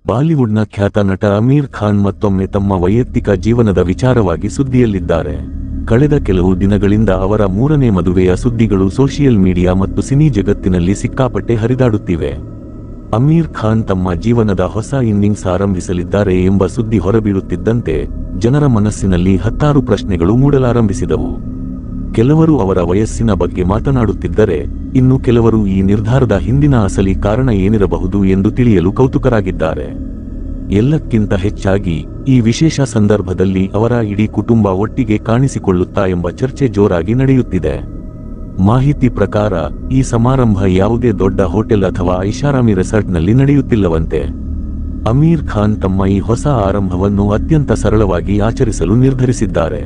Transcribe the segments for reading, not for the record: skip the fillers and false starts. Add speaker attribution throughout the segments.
Speaker 1: ಬಾಲಿವುಡ್ನ ಖ್ಯಾತ ನಟ ಅಮೀರ್ ಖಾನ್ ಮತ್ತೊಮ್ಮೆ ತಮ್ಮ ವೈಯಕ್ತಿಕ ಜೀವನದ ವಿಚಾರವಾಗಿ ಸುದ್ದಿಯಲ್ಲಿದ್ದಾರೆ. ಕಳೆದ ಕೆಲವು ದಿನಗಳಿಂದ ಅವರ ಮೂರನೇ ಮದುವೆಯ ಸುದ್ದಿಗಳು ಸೋಷಿಯಲ್ ಮೀಡಿಯಾ ಮತ್ತು ಸಿನಿ ಜಗತ್ತಿನಲ್ಲಿ ಸಿಕ್ಕಾಪಟ್ಟೆ ಹರಿದಾಡುತ್ತಿವೆ. ಅಮೀರ್ ಖಾನ್ ತಮ್ಮ ಜೀವನದ ಹೊಸ ಇನ್ನಿಂಗ್ಸ್ ಆರಂಭಿಸಲಿದ್ದಾರೆ ಎಂಬ ಸುದ್ದಿ ಹೊರಬೀಳುತ್ತಿದ್ದಂತೆ ಜನರ ಮನಸ್ಸಿನಲ್ಲಿ ಹತ್ತಾರು ಪ್ರಶ್ನೆಗಳು ಮೂಡಲಾರಂಭಿಸಿದವು. ಕೆಲವರು ಅವರ ವಯಸ್ಸಿನ ಬಗ್ಗೆ ಮಾತನಾಡುತ್ತಿದ್ದರೆ, ಇನ್ನು ಕೆಲವರು ಈ ನಿರ್ಧಾರದ ಹಿಂದಿನ ಅಸಲಿ ಕಾರಣ ಏನಿರಬಹುದು ಎಂದು ತಿಳಿಯಲು ಕೌತುಕರಾಗಿದ್ದಾರೆ. ಎಲ್ಲಕ್ಕಿಂತ ಹೆಚ್ಚಾಗಿ ಈ ವಿಶೇಷ ಸಂದರ್ಭದಲ್ಲಿ ಅವರ ಇಡೀ ಕುಟುಂಬ ಒಟ್ಟಿಗೆ ಕಾಣಿಸಿಕೊಳ್ಳುತ್ತಾ ಎಂಬ ಚರ್ಚೆ ಜೋರಾಗಿ ನಡೆಯುತ್ತಿದೆ. ಮಾಹಿತಿ ಪ್ರಕಾರ ಈ ಸಮಾರಂಭ ಯಾವುದೇ ದೊಡ್ಡ ಹೋಟೆಲ್ ಅಥವಾ ಐಷಾರಾಮಿ ರೆಸಾರ್ಟ್ನಲ್ಲಿ ನಡೆಯುತ್ತಿಲ್ಲವಂತೆ. ಅಮೀರ್ ಖಾನ್ ತಮ್ಮ ಈ ಹೊಸ ಆರಂಭವನ್ನು ಅತ್ಯಂತ ಸರಳವಾಗಿ ಆಚರಿಸಲು ನಿರ್ಧರಿಸಿದ್ದಾರೆ.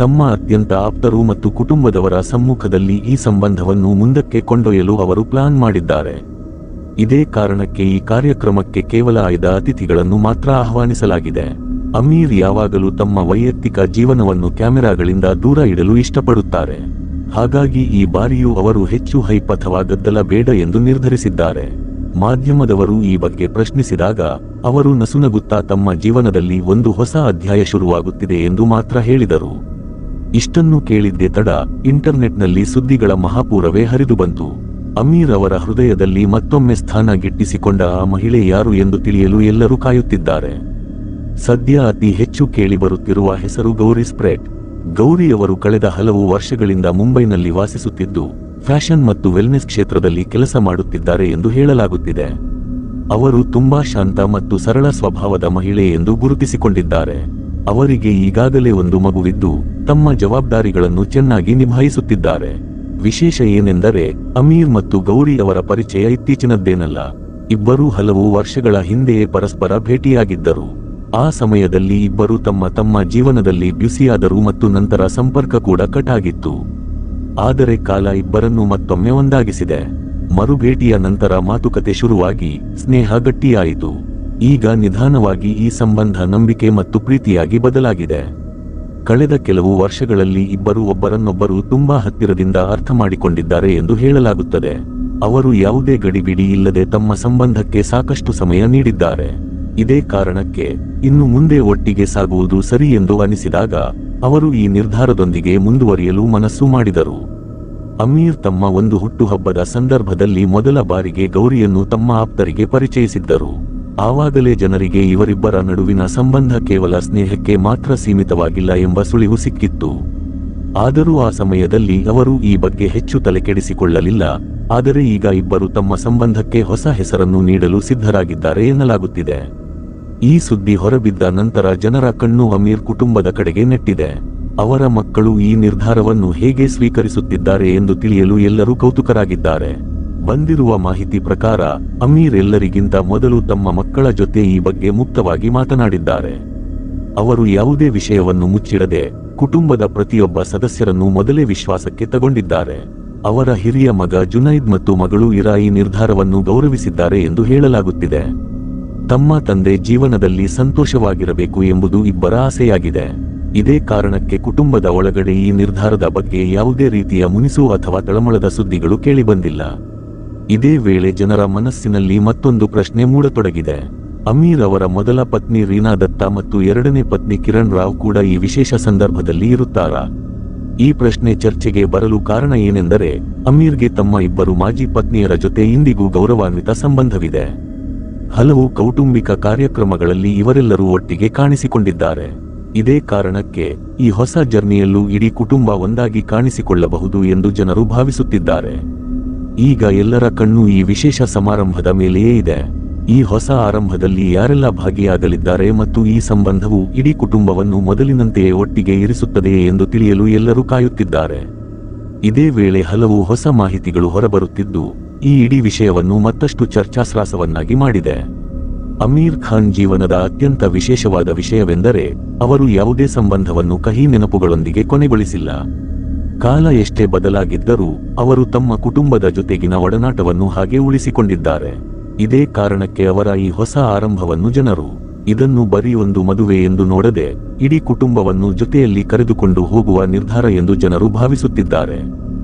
Speaker 1: ತಮ್ಮ ಅತ್ಯಂತ ಆಪ್ತರು ಮತ್ತು ಕುಟುಂಬದವರ ಸಮ್ಮುಖದಲ್ಲಿ ಈ ಸಂಬಂಧವನ್ನು ಮುಂದಕ್ಕೆ ಕೊಂಡೊಯ್ಯಲು ಅವರು ಪ್ಲಾನ್ ಮಾಡಿದ್ದಾರೆ. ಇದೇ ಕಾರಣಕ್ಕೆ ಈ ಕಾರ್ಯಕ್ರಮಕ್ಕೆ ಕೇವಲ 5 ಅತಿಥಿಗಳನ್ನು ಮಾತ್ರ ಆಹ್ವಾನಿಸಲಾಗಿದೆ. ಅಮೀರ್ ಯಾವಾಗಲೂ ತಮ್ಮ ವೈಯಕ್ತಿಕ ಜೀವನವನ್ನು ಕ್ಯಾಮೆರಾಗಳಿಂದ ದೂರ ಇಡಲು ಇಷ್ಟಪಡುತ್ತಾರೆ. ಹಾಗಾಗಿ ಈ ಬಾರಿಯೂ ಅವರು ಹೆಚ್ಚು ಹೈಪ್ ಅಥವಾ ಗದ್ದಲ ಬೇಡ ಎಂದು ನಿರ್ಧರಿಸಿದ್ದಾರೆ. ಮಾಧ್ಯಮದವರು ಈ ಬಗ್ಗೆ ಪ್ರಶ್ನಿಸಿದಾಗ ಅವರು ನಸುನಗುತ್ತಾ ತಮ್ಮ ಜೀವನದಲ್ಲಿ ಒಂದು ಹೊಸ ಅಧ್ಯಾಯ ಶುರುವಾಗುತ್ತಿದೆ ಎಂದು ಮಾತ್ರ ಹೇಳಿದರು. ಇಷ್ಟನ್ನು ಕೇಳಿದ್ದೇ ತಡ ಇಂಟರ್ನೆಟ್ನಲ್ಲಿ ಸುದ್ದಿಗಳ ಮಹಾಪೂರವೇ ಹರಿದು ಬಂತು. ಅಮೀರ್ ಅವರ ಹೃದಯದಲ್ಲಿ ಮತ್ತೊಮ್ಮೆ ಸ್ಥಾನ ಗಿಟ್ಟಿಸಿಕೊಂಡ ಆ ಮಹಿಳೆ ಯಾರು ಎಂದು ತಿಳಿಯಲು ಎಲ್ಲರೂ ಕಾಯುತ್ತಿದ್ದಾರೆ. ಸದ್ಯ ಅತಿ ಹೆಚ್ಚು ಕೇಳಿಬರುತ್ತಿರುವ ಹೆಸರು ಗೌರಿ ಸ್ಪ್ರೆಟ್. ಗೌರಿ ಅವರು ಕಳೆದ ಹಲವು ವರ್ಷಗಳಿಂದ ಮುಂಬೈನಲ್ಲಿ ವಾಸಿಸುತ್ತಿದ್ದು ಫ್ಯಾಷನ್ ಮತ್ತು ವೆಲ್ನೆಸ್ ಕ್ಷೇತ್ರದಲ್ಲಿ ಕೆಲಸ ಮಾಡುತ್ತಿದ್ದಾರೆ ಎಂದು ಹೇಳಲಾಗುತ್ತಿದೆ. ಅವರು ತುಂಬಾ ಶಾಂತ ಮತ್ತು ಸರಳ ಸ್ವಭಾವದ ಮಹಿಳೆ ಎಂದು ಗುರುತಿಸಿಕೊಂಡಿದ್ದಾರೆ. ಅವರಿಗೆ ಈಗಾಗಲೇ ಒಂದು ಮಗುವಿದ್ದು ತಮ್ಮ ಜವಾಬ್ದಾರಿಗಳನ್ನು ಚೆನ್ನಾಗಿ ನಿಭಾಯಿಸುತ್ತಿದ್ದಾರೆ. ವಿಶೇಷ ಏನೆಂದರೆ ಅಮೀರ್ ಮತ್ತು ಗೌರಿ ಅವರ ಪರಿಚಯ ಇತ್ತೀಚಿನದ್ದೇನಲ್ಲ. ಇಬ್ಬರೂ ಹಲವು ವರ್ಷಗಳ ಹಿಂದೆಯೇ ಪರಸ್ಪರ ಭೇಟಿಯಾಗಿದ್ದರು. ಆ ಸಮಯದಲ್ಲಿ ಇಬ್ಬರು ತಮ್ಮ ಜೀವನದಲ್ಲಿ ಬ್ಯುಸಿಯಾದರು ಮತ್ತು ನಂತರ ಸಂಪರ್ಕ ಕೂಡ ಕಟ್ ಆಗಿತ್ತು. ಆದರೆ ಕಾಲ ಇಬ್ಬರನ್ನು ಮತ್ತೊಮ್ಮೆ ಒಂದಾಗಿಸಿದೆ. ಮರುಭೇಟಿಯ ನಂತರ ಮಾತುಕತೆ ಶುರುವಾಗಿ ಸ್ನೇಹ ಗಟ್ಟಿಯಾಯಿತು. ಈಗ ನಿಧಾನವಾಗಿ ಈ ಸಂಬಂಧ ನಂಬಿಕೆ ಮತ್ತು ಪ್ರೀತಿಯಾಗಿ ಬದಲಾಗಿದೆ. ಕಳೆದ ಕೆಲವು ವರ್ಷಗಳಲ್ಲಿ ಇಬ್ಬರು ಒಬ್ಬರನ್ನೊಬ್ಬರು ತುಂಬಾ ಹತ್ತಿರದಿಂದ ಅರ್ಥ ಮಾಡಿಕೊಂಡಿದ್ದಾರೆ ಎಂದು ಹೇಳಲಾಗುತ್ತದೆ. ಅವರು ಯಾವುದೇ ಗಡಿಬಿಡಿ ಇಲ್ಲದೆ ತಮ್ಮ ಸಂಬಂಧಕ್ಕೆ ಸಾಕಷ್ಟು ಸಮಯ ನೀಡಿದ್ದಾರೆ. ಇದೇ ಕಾರಣಕ್ಕೆ ಇನ್ನು ಮುಂದೆ ಒಟ್ಟಿಗೆ ಸಾಗುವುದು ಸರಿ ಎಂದು ಅನಿಸಿದಾಗ ಅವರು ಈ ನಿರ್ಧಾರದೊಂದಿಗೆ ಮುಂದುವರಿಯಲು ಮನಸ್ಸು ಮಾಡಿದರು. ಅಮೀರ್ ತಮ್ಮ ಒಂದು ಹುಟ್ಟುಹಬ್ಬದ ಸಂದರ್ಭದಲ್ಲಿ ಮೊದಲ ಬಾರಿಗೆ ಗೌರಿಯನ್ನು ತಮ್ಮ ಆಪ್ತರಿಗೆ ಪರಿಚಯಿಸಿದ್ದರು. ಆವಾಗಲೇ ಜನರಿಗೆ ಇವರಿಬ್ಬರ ನಡುವಿನ ಸಂಬಂಧ ಕೇವಲ ಸ್ನೇಹಕ್ಕೆ ಮಾತ್ರ ಸೀಮಿತವಾಗಿಲ್ಲ ಎಂಬ ಸುಳಿವು ಸಿಕ್ಕಿತ್ತು. ಆದರೂ ಆ ಸಮಯದಲ್ಲಿ ಅವರು ಈ ಬಗ್ಗೆ ಹೆಚ್ಚು ತಲೆಕೆಡಿಸಿಕೊಳ್ಳಲಿಲ್ಲ. ಆದರೆ ಈಗ ಇಬ್ಬರು ತಮ್ಮ ಸಂಬಂಧಕ್ಕೆ ಹೊಸ ಹೆಸರನ್ನು ನೀಡಲು ಸಿದ್ಧರಾಗಿದ್ದಾರೆ ಎನ್ನಲಾಗುತ್ತಿದೆ. ಈ ಸುದ್ದಿ ಹೊರಬಿದ್ದ ನಂತರ ಜನರ ಕಣ್ಣು ಅಮೀರ್ ಕುಟುಂಬದ ಕಡೆಗೆ ನೆಟ್ಟಿದೆ. ಅವರ ಮಕ್ಕಳು ಈ ನಿರ್ಧಾರವನ್ನು ಹೇಗೆ ಸ್ವೀಕರಿಸುತ್ತಿದ್ದಾರೆ ಎಂದು ತಿಳಿಯಲು ಎಲ್ಲರೂ ಕೌತುಕರಾಗಿದ್ದಾರೆ. ಬಂದಿರುವ ಮಾಹಿತಿ ಪ್ರಕಾರ ಅಮೀರ್ ಎಲ್ಲರಿಗಿಂತ ಮೊದಲು ತಮ್ಮ ಮಕ್ಕಳ ಜೊತೆ ಈ ಬಗ್ಗೆ ಮುಕ್ತವಾಗಿ ಮಾತನಾಡಿದ್ದಾರೆ. ಅವರು ಯಾವುದೇ ವಿಷಯವನ್ನು ಮುಚ್ಚಿಡದೆ ಕುಟುಂಬದ ಪ್ರತಿಯೊಬ್ಬ ಸದಸ್ಯರನ್ನು ಮೊದಲೇ ವಿಶ್ವಾಸಕ್ಕೆ ತಗೊಂಡಿದ್ದಾರೆ. ಅವರ ಹಿರಿಯ ಮಗ ಜುನೈದ್ ಮತ್ತು ಮಗಳು ಇರಾ ಈ ನಿರ್ಧಾರವನ್ನು ಗೌರವಿಸಿದ್ದಾರೆ ಎಂದು ಹೇಳಲಾಗುತ್ತಿದೆ. ತಮ್ಮ ತಂದೆ ಜೀವನದಲ್ಲಿ ಸಂತೋಷವಾಗಿರಬೇಕು ಎಂಬುದು ಇಬ್ಬರ ಆಸೆಯಾಗಿದೆ. ಇದೇ ಕಾರಣಕ್ಕೆ ಕುಟುಂಬದ ಒಳಗಡೆ ಈ ನಿರ್ಧಾರದ ಬಗ್ಗೆ ಯಾವುದೇ ರೀತಿಯ ಮುನಿಸು ಅಥವಾ ತಳಮಳದ ಸುದ್ದಿಗಳು ಕೇಳಿಬಂದಿಲ್ಲ. ಇದೇ ವೇಳೆ ಜನರ ಮನಸ್ಸಿನಲ್ಲಿ ಮತ್ತೊಂದು ಪ್ರಶ್ನೆ ಮೂಡತೊಡಗಿದೆ. ಅಮೀರ್ ಅವರ ಮೊದಲ ಪತ್ನಿ ರೀನಾ ದತ್ತಾ ಮತ್ತು ಎರಡನೇ ಪತ್ನಿ ಕಿರಣ್ ರಾವ್ ಕೂಡ ಈ ವಿಶೇಷ ಸಂದರ್ಭದಲ್ಲಿ ಇರುತ್ತಾರಾ? ಈ ಪ್ರಶ್ನೆ ಚರ್ಚೆಗೆ ಬರಲು ಕಾರಣ ಏನೆಂದರೆ ಅಮೀರ್ಗೆ ತಮ್ಮ ಇಬ್ಬರು ಮಾಜಿ ಪತ್ನಿಯರ ಜೊತೆ ಇಂದಿಗೂ ಗೌರವಾನ್ವಿತ ಸಂಬಂಧವಿದೆ. ಹಲವು ಕೌಟುಂಬಿಕ ಕಾರ್ಯಕ್ರಮಗಳಲ್ಲಿ ಇವರೆಲ್ಲರೂ ಒಟ್ಟಿಗೆ ಕಾಣಿಸಿಕೊಂಡಿದ್ದಾರೆ. ಇದೇ ಕಾರಣಕ್ಕೆ ಈ ಹೊಸ ಜರ್ನಿಯಲ್ಲೂ ಇಡೀ ಕುಟುಂಬ ಒಂದಾಗಿ ಕಾಣಿಸಿಕೊಳ್ಳಬಹುದು ಎಂದು ಜನರು ಭಾವಿಸುತ್ತಿದ್ದಾರೆ. ಈಗ ಎಲ್ಲರ ಕಣ್ಣು ಈ ವಿಶೇಷ ಸಮಾರಂಭದ ಮೇಲೆಯೇ ಇದೆ. ಈ ಹೊಸ ಆರಂಭದಲ್ಲಿ ಯಾರೆಲ್ಲ ಭಾಗಿಯಾಗಲಿದ್ದಾರೆ ಮತ್ತು ಈ ಸಂಬಂಧವು ಇಡೀ ಕುಟುಂಬವನ್ನು ಮೊದಲಿನಂತೆಯೇ ಒಟ್ಟಿಗೆ ಇರಿಸುತ್ತದೆಯೇ ಎಂದು ತಿಳಿಯಲು ಎಲ್ಲರೂ ಕಾಯುತ್ತಿದ್ದಾರೆ. ಇದೇ ವೇಳೆ ಹಲವು ಹೊಸ ಮಾಹಿತಿಗಳು ಹೊರಬರುತ್ತಿದ್ದು ಈ ಇಡೀ ವಿಷಯವನ್ನು ಮತ್ತಷ್ಟು ಚರ್ಚಾಸ್ರಾಸವನ್ನಾಗಿ ಮಾಡಿದೆ. ಅಮೀರ್ ಖಾನ್ ಜೀವನದ ಅತ್ಯಂತ ವಿಶೇಷವಾದ ವಿಷಯವೆಂದರೆ ಅವರು ಯಾವುದೇ ಸಂಬಂಧವನ್ನು ಕಹಿ ನೆನಪುಗಳೊಂದಿಗೆ ಕೊನೆಗೊಳಿಸಿಲ್ಲ. ಕಾಲ ಎಷ್ಟೇ ಬದಲಾಗಿದ್ದರೂ ಅವರು ತಮ್ಮ ಕುಟುಂಬದ ಜೊತೆಗಿನ ಒಡನಾಟವನ್ನು ಹಾಗೆ ಉಳಿಸಿಕೊಂಡಿದ್ದಾರೆ. ಇದೇ ಕಾರಣಕ್ಕೆ ಅವರ ಈ ಹೊಸ ಆರಂಭವನ್ನು ಜನರು ಇದನ್ನು ಬರೀ ಒಂದು ಮದುವೆ ಎಂದು ನೋಡದೆ ಇಡೀ ಕುಟುಂಬವನ್ನು ಜೊತೆಯಲ್ಲಿ ಕರೆದುಕೊಂಡು ಹೋಗುವ ನಿರ್ಧಾರ ಎಂದು ಜನರು ಭಾವಿಸುತ್ತಿದ್ದಾರೆ.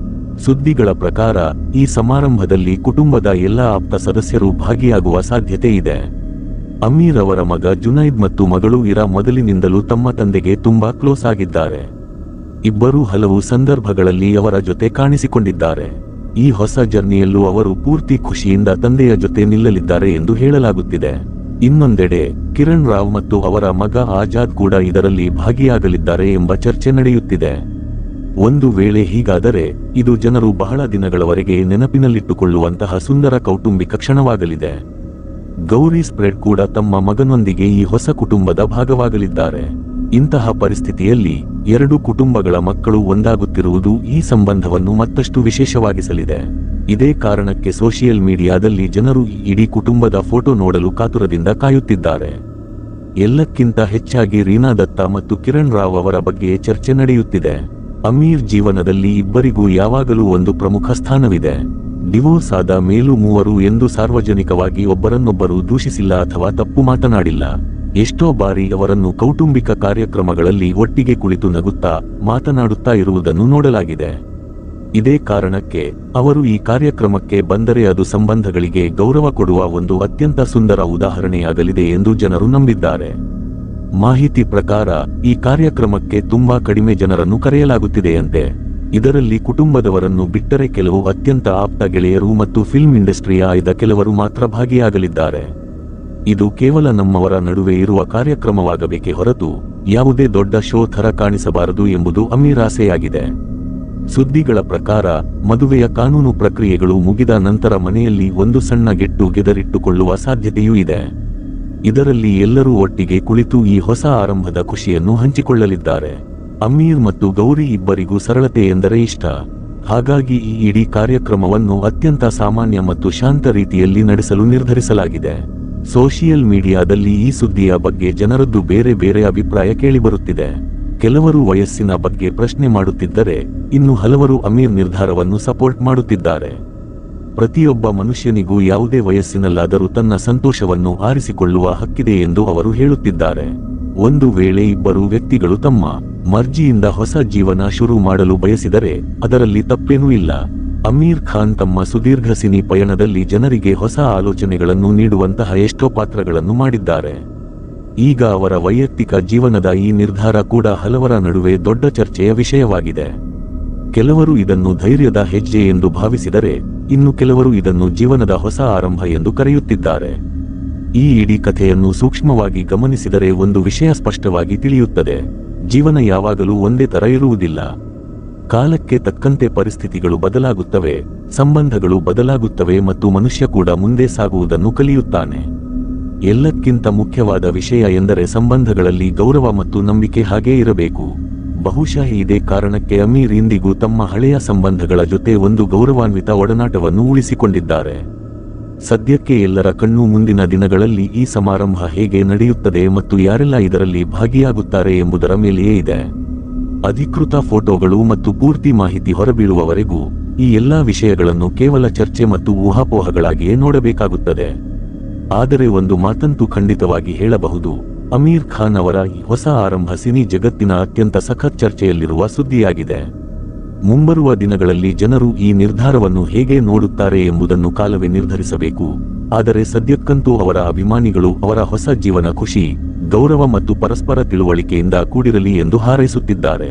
Speaker 1: ಸುದ್ದಿಗಳ ಪ್ರಕಾರ ಈ ಸಮಾರಂಭದಲ್ಲಿ ಕುಟುಂಬದ ಎಲ್ಲ ಆಪ್ತ ಸದಸ್ಯರು ಭಾಗಿಯಾಗುವ ಸಾಧ್ಯತೆ ಇದೆ. ಅಮೀರ್ ಅವರ ಮಗ ಜುನೈದ್ ಮತ್ತು ಮಗಳು ಇರಾ ಮೊದಲಿನಿಂದಲೂ ತಮ್ಮ ತಂದೆಗೆ ತುಂಬಾ ಕ್ಲೋಸ್ ಆಗಿದ್ದಾರೆ. ಇಬ್ಬರೂ ಹಲವು ಸಂದರ್ಭಗಳಲ್ಲಿ ಅವರ ಜೊತೆ ಕಾಣಿಸಿಕೊಂಡಿದ್ದಾರೆ. ಈ ಹೊಸ ಜರ್ನಿಯಲ್ಲೂ ಅವರು ಪೂರ್ತಿ ಖುಷಿಯಿಂದ ತಂದೆಯ ಜೊತೆ ನಿಲ್ಲಲಿದ್ದಾರೆ ಎಂದು ಹೇಳಲಾಗುತ್ತಿದೆ. ಇನ್ನೊಂದೆಡೆ ಕಿರಣ್ ರಾವ್ ಮತ್ತು ಅವರ ಮಗ ಆಜಾದ್ ಕೂಡ ಇದರಲ್ಲಿ ಭಾಗಿಯಾಗಲಿದ್ದಾರೆ ಎಂಬ ಚರ್ಚೆ ನಡೆಯುತ್ತಿದೆ. ಒಂದು ವೇಳೆ ಹೀಗಾದರೆ ಇದು ಜನರು ಬಹಳ ದಿನಗಳವರೆಗೆ ನೆನಪಿನಲ್ಲಿಟ್ಟುಕೊಳ್ಳುವಂತಹ ಸುಂದರ ಕೌಟುಂಬಿಕ ಕ್ಷಣವಾಗಲಿದೆ. ಗೌರಿ ಸ್ಪ್ರೆಡ್ ಕೂಡ ತಮ್ಮ ಮಗನೊಂದಿಗೆ ಈ ಹೊಸ ಕುಟುಂಬದ ಭಾಗವಾಗಲಿದ್ದಾರೆ. ಇಂತಹ ಪರಿಸ್ಥಿತಿಯಲ್ಲಿ ಎರಡು ಕುಟುಂಬಗಳ ಮಕ್ಕಳು ಒಂದಾಗುತ್ತಿರುವುದು ಈ ಸಂಬಂಧವನ್ನು ಮತ್ತಷ್ಟು ವಿಶೇಷವಾಗಿಸಲಿದೆ. ಇದೇ ಕಾರಣಕ್ಕೆ ಸೋಷಿಯಲ್ ಮೀಡಿಯಾದಲ್ಲಿ ಜನರು ಈ ಇಡೀ ಕುಟುಂಬದ ಫೋಟೋ ನೋಡಲು ಕಾತುರದಿಂದ ಕಾಯುತ್ತಿದ್ದಾರೆ. ಎಲ್ಲಕ್ಕಿಂತ ಹೆಚ್ಚಾಗಿ ರೀನಾ ದತ್ತಾ ಮತ್ತು ಕಿರಣ್ ರಾವ್ ಅವರ ಬಗ್ಗೆ ಚರ್ಚೆ ನಡೆಯುತ್ತಿದೆ. ಅಮೀರ್ ಜೀವನದಲ್ಲಿ ಇಬ್ಬರಿಗೂ ಯಾವಾಗಲೂ ಒಂದು ಪ್ರಮುಖ ಸ್ಥಾನವಿದೆ. ಡಿವೋರ್ಸ್ ಆದ ಮೇಲೂ ಮೂವರು ಎಂದು ಸಾರ್ವಜನಿಕವಾಗಿ ಒಬ್ಬರನ್ನೊಬ್ಬರು ದೂಷಿಸಿಲ್ಲ ಅಥವಾ ತಪ್ಪು ಮಾತನಾಡಿಲ್ಲ. ಎಷ್ಟೋ ಬಾರಿ ಅವರನ್ನು ಕೌಟುಂಬಿಕ ಕಾರ್ಯಕ್ರಮಗಳಲ್ಲಿ ಒಟ್ಟಿಗೆ ಕುಳಿತು ನಗುತ್ತಾ ಮಾತನಾಡುತ್ತಾ ಇರುವುದನ್ನು ನೋಡಲಾಗಿದೆ. ಇದೇ ಕಾರಣಕ್ಕೆ ಅವರು ಈ ಕಾರ್ಯಕ್ರಮಕ್ಕೆ ಬಂದರೆ ಅದು ಸಂಬಂಧಗಳಿಗೆ ಗೌರವ ಕೊಡುವ ಒಂದು ಅತ್ಯಂತ ಸುಂದರ ಉದಾಹರಣೆಯಾಗಲಿದೆ ಎಂದು ಜನರು ನಂಬಿದ್ದಾರೆ. ಮಾಹಿತಿ ಪ್ರಕಾರ ಈ ಕಾರ್ಯಕ್ರಮಕ್ಕೆ ತುಂಬಾ ಕಡಿಮೆ ಜನರನ್ನು ಕರೆಯಲಾಗುತ್ತಿದೆಯಂತೆ. ಇದರಲ್ಲಿ ಕುಟುಂಬದವರನ್ನು ಬಿಟ್ಟರೆ ಕೆಲವು ಅತ್ಯಂತ ಆಪ್ತ ಗೆಳೆಯರು ಮತ್ತು ಫಿಲ್ಮ್ ಇಂಡಸ್ಟ್ರಿಯ ಆಯ್ದ ಕೆಲವರು ಮಾತ್ರ ಭಾಗಿಯಾಗಲಿದ್ದಾರೆ. ಇದು ಕೇವಲ ನಮ್ಮವರ ನಡುವೆ ಇರುವ ಕಾರ್ಯಕ್ರಮವಾಗಬೇಕೇ ಹೊರತು ಯಾವುದೇ ದೊಡ್ಡ ಶೋ ಥರ ಕಾಣಿಸಬಾರದು ಎಂಬುದು ಅಮೀರ್ ಆಸೆಯಾಗಿದೆ. ಸುದ್ದಿಗಳ ಪ್ರಕಾರ ಮದುವೆಯ ಕಾನೂನು ಪ್ರಕ್ರಿಯೆಗಳು ಮುಗಿದ ನಂತರ ಮನೆಯಲ್ಲಿ ಒಂದು ಸಣ್ಣ ಗೆಟ್ ಟುಗೆದರ್ ಇಟ್ಟುಕೊಳ್ಳುವ ಸಾಧ್ಯತೆಯೂ ಇದೆ. ಇದರಲ್ಲಿ ಎಲ್ಲರೂ ಒಟ್ಟಿಗೆ ಕುಳಿತು ಈ ಹೊಸ ಆರಂಭದ ಖುಷಿಯನ್ನು ಹಂಚಿಕೊಳ್ಳಲಿದ್ದಾರೆ. ಅಮೀರ್ ಮತ್ತು ಗೌರಿ ಇಬ್ಬರಿಗೂ ಸರಳತೆ ಎಂದರೆ ಇಷ್ಟ. ಹಾಗಾಗಿ ಈ ಇಡೀ ಕಾರ್ಯಕ್ರಮವನ್ನು ಅತ್ಯಂತ ಸಾಮಾನ್ಯ ಮತ್ತು ಶಾಂತ ರೀತಿಯಲ್ಲಿ ನಡೆಸಲು ನಿರ್ಧರಿಸಲಾಗಿದೆ. ಸೋಷಿಯಲ್ ಮೀಡಿಯಾದಲ್ಲಿ ಈ ಸುದ್ದಿಯ ಬಗ್ಗೆ ಜನರದ್ದು ಬೇರೆ ಬೇರೆ ಅಭಿಪ್ರಾಯ ಕೇಳಿಬರುತ್ತಿದೆ. ಕೆಲವರು ವಯಸ್ಸಿನ ಬಗ್ಗೆ ಪ್ರಶ್ನೆ ಮಾಡುತ್ತಿದ್ದರೆ, ಇನ್ನು ಹಲವರು ಅಮೀರ್ ನಿರ್ಧಾರವನ್ನು ಸಪೋರ್ಟ್ ಮಾಡುತ್ತಿದ್ದಾರೆ. ಪ್ರತಿಯೊಬ್ಬ ಮನುಷ್ಯನಿಗೂ ಯಾವುದೇ ವಯಸ್ಸಿನಲ್ಲಾದರೂ ತನ್ನ ಸಂತೋಷವನ್ನು ಆರಿಸಿಕೊಳ್ಳುವ ಹಕ್ಕಿದೆ ಎಂದು ಅವರು ಹೇಳುತ್ತಿದ್ದಾರೆ. ಒಂದು ವೇಳೆ ಇಬ್ಬರು ವ್ಯಕ್ತಿಗಳು ತಮ್ಮ ಮರ್ಜಿಯಿಂದ ಹೊಸ ಜೀವನ ಶುರು ಮಾಡಲು ಬಯಸಿದರೆ ಅದರಲ್ಲಿ ತಪ್ಪೇನೂ ಇಲ್ಲ. ಅಮೀರ್ ಖಾನ್ ತಮ್ಮ ಸುದೀರ್ಘ ಸಿನಿ ಪಯಣದಲ್ಲಿ ಜನರಿಗೆ ಹೊಸ ಆಲೋಚನೆಗಳನ್ನು ನೀಡುವಂತಹ ಎಷ್ಟೋ ಪಾತ್ರಗಳನ್ನು ಮಾಡಿದ್ದಾರೆ. ಈಗ ಅವರ ವೈಯಕ್ತಿಕ ಜೀವನದ ಈ ನಿರ್ಧಾರ ಕೂಡ ಹಲವರ ನಡುವೆ ದೊಡ್ಡ ಚರ್ಚೆಯ ವಿಷಯವಾಗಿದೆ. ಕೆಲವರು ಇದನ್ನು ಧೈರ್ಯದ ಹೆಜ್ಜೆ ಎಂದು ಭಾವಿಸಿದರೆ, ಇನ್ನು ಕೆಲವರು ಇದನ್ನು ಜೀವನದ ಹೊಸ ಆರಂಭ ಎಂದು ಕರೆಯುತ್ತಿದ್ದಾರೆ. ಈ ಇಡೀ ಕಥೆಯನ್ನು ಸೂಕ್ಷ್ಮವಾಗಿ ಗಮನಿಸಿದರೆ ಒಂದು ವಿಷಯ ಸ್ಪಷ್ಟವಾಗಿ ತಿಳಿಯುತ್ತದೆ: ಜೀವನ ಯಾವಾಗಲೂ ಒಂದೇ ತರ ಇರುವುದಿಲ್ಲ. ಕಾಲಕ್ಕೆ ತಕ್ಕಂತೆ ಪರಿಸ್ಥಿತಿಗಳು ಬದಲಾಗುತ್ತವೆ, ಸಂಬಂಧಗಳು ಬದಲಾಗುತ್ತವೆ ಮತ್ತು ಮನುಷ್ಯ ಕೂಡ ಮುಂದೆ ಸಾಗುವುದನ್ನು ಕಲಿಯುತ್ತಾನೆ. ಎಲ್ಲಕ್ಕಿಂತ ಮುಖ್ಯವಾದ ವಿಷಯ ಎಂದರೆ ಸಂಬಂಧಗಳಲ್ಲಿ ಗೌರವ ಮತ್ತು ನಂಬಿಕೆ ಹಾಗೇ ಇರಬೇಕು. ಬಹುಶಃ ಇದೇ ಕಾರಣಕ್ಕೆ ಅಮೀರ್ ಇಂದಿಗೂ ತಮ್ಮ ಹಳೆಯ ಸಂಬಂಧಗಳ ಜೊತೆ ಒಂದು ಗೌರವಾನ್ವಿತ ಒಡನಾಟವನ್ನು ಉಳಿಸಿಕೊಂಡಿದ್ದಾರೆ. ಸದ್ಯಕ್ಕೆ ಎಲ್ಲರ ಕಣ್ಣು ಮುಂದಿನ ದಿನಗಳಲ್ಲಿ ಈ ಸಮಾರಂಭ ಹೇಗೆ ನಡೆಯುತ್ತದೆ ಮತ್ತು ಯಾರೆಲ್ಲ ಇದರಲ್ಲಿ ಭಾಗಿಯಾಗುತ್ತಾರೆ ಎಂಬುದರ ಮೇಲೆಯೇ ಇದೆ. ಅಧಿಕೃತ ಫೋಟೋಗಳು ಮತ್ತು ಪೂರ್ತಿ ಮಾಹಿತಿ ಹೊರಬೀಳುವವರೆಗೂ ಈ ಎಲ್ಲಾ ವಿಷಯಗಳನ್ನು ಕೇವಲ ಚರ್ಚೆ ಮತ್ತು ಊಹಾಪೋಹಗಳಾಗಿಯೇ ನೋಡಬೇಕಾಗುತ್ತದೆ. ಆದರೆ ಒಂದು ಮಾತಂತೂ ಖಂಡಿತವಾಗಿ ಹೇಳಬಹುದು: ಅಮೀರ್ ಖಾನ್ ಅವರ ಈ ಹೊಸ ಆರಂಭ ಸಿನಿ ಜಗತ್ತಿನ ಅತ್ಯಂತ ಸಖತ್ ಚರ್ಚೆಯಲ್ಲಿರುವ ಸುದ್ದಿಯಾಗಿದೆ. ಮುಂಬರುವ ದಿನಗಳಲ್ಲಿ ಜನರು ಈ ನಿರ್ಧಾರವನ್ನು ಹೇಗೆ ನೋಡುತ್ತಾರೆ ಎಂಬುದನ್ನು ಕಾಲವೇ ನಿರ್ಧರಿಸಬೇಕು. ಆದರೆ ಸದ್ಯಕ್ಕಂತೂ ಅವರ ಅಭಿಮಾನಿಗಳು ಅವರ ಹೊಸ ಜೀವನ ಖುಷಿ, ಗೌರವ ಮತ್ತು ಪರಸ್ಪರ ತಿಳುವಳಿಕೆಯಿಂದ ಕೂಡಿರಲಿ ಎಂದು ಹಾರೈಸುತ್ತಿದ್ದಾರೆ.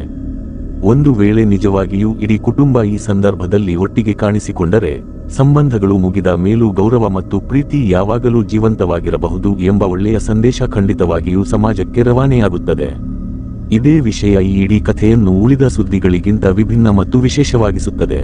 Speaker 1: ಒಂದು ವೇಳೆ ನಿಜವಾಗಿಯೂ ಇಡೀ ಕುಟುಂಬ ಈ ಸಂದರ್ಭದಲ್ಲಿ ಒಟ್ಟಿಗೆ ಕಾಣಿಸಿಕೊಂಡರೆ, ಸಂಬಂಧಗಳು ಮುಗಿದ ಮೇಲೂ ಗೌರವ ಮತ್ತು ಪ್ರೀತಿ ಯಾವಾಗಲೂ ಜೀವಂತವಾಗಿರಬಹುದು ಎಂಬ ಒಳ್ಳೆಯ ಸಂದೇಶ ಖಂಡಿತವಾಗಿಯೂ ಸಮಾಜಕ್ಕೆ ರವಾನೆಯಾಗುತ್ತದೆ. ಇದೇ ವಿಷಯ ಈ ಇಡೀ ಕಥೆಯನ್ನು ಉಳಿದ ಸುದ್ದಿಗಳಿಗಿಂತ ವಿಭಿನ್ನ ಮತ್ತು ವಿಶೇಷವಾಗಿಸುತ್ತದೆ.